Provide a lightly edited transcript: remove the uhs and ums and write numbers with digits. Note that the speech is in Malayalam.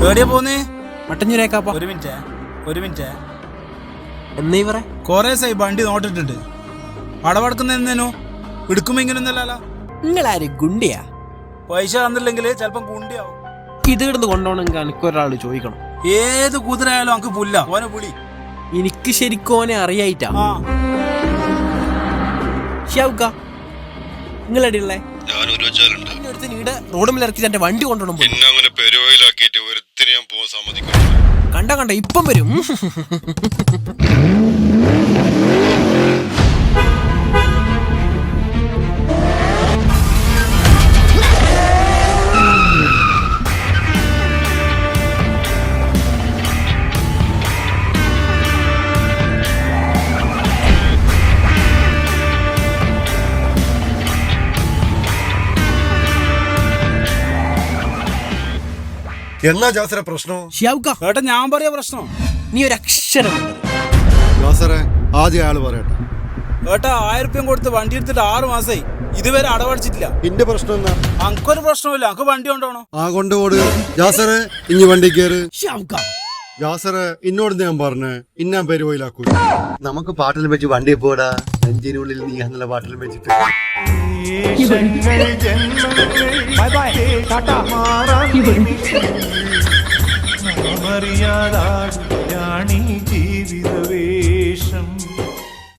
എവിടെയാ പോന്നേ? മട്ടഞ്ഞൂരേക്കാപ്പാ. ഒരു മിനിറ്റ് എന്നീ പറ. കൊറേ സൈ വണ്ടി നോട്ടിട്ടുണ്ട്. അടവടക്കുന്ന എന്നേനോ എടുക്കുമ്പോ ഇങ്ങനൊന്നല്ല. നിങ്ങളാര് ഗുണ്ടിയാ? പൈസ തന്നില്ലെങ്കിൽ ചിലപ്പം ഗുണ്ടിയാവും. ഇത് കിടന്ന് കൊണ്ടോണെങ്കിൽ എനിക്കൊരാള് ചോദിക്കണം. ഏത് കുതിരയായാലും നമുക്ക് പുല്ല ഓനെ പുളി. എനിക്ക് ശരിക്കും ഓനെ അറിയായിട്ടാ. നിങ്ങളെടിയുള്ളേ റോഡ് ഇറക്കി എന്റെ വണ്ടി കൊണ്ടുപോകണം. കണ്ട ഇപ്പം വരും. എന്നാ ജാസറെ പ്രശ്നം? ഏട്ടാ ഞാൻ പറയാ പ്രശ്നം. നീ ഒരു അക്ഷരം ജാസറെ ആദ്യം അയാള് പറയട്ടെ. ഏട്ടാ 1000 രൂപ കൊടുത്ത് വണ്ടി എടുത്തിട്ട് 6 മാസമായി ഇതുവരെ അടവടിച്ചിട്ടില്ല. ഇന്റെ പ്രശ്നം എന്നാ? അനക്കൊരു പ്രശ്നമില്ല, അനക്ക് വണ്ടി കൊണ്ടോണോ? ആ കൊണ്ടുപോട് ജാസറെ. ഇനി വണ്ടി കയറ്. ജാസറെ ഇന്നോട് ഞാൻ പറഞ്ഞേ ഇന്നാൻ പെരുവയിലാക്കൂ. നമുക്ക് പാട്ടിലും വെച്ച് വണ്ടി പോടാ. നെഞ്ചിനുള്ളിൽ നീ എന്നുള്ള പാട്ടിലും വെച്ചിട്ട് മറിയാതാ ജീവിതം.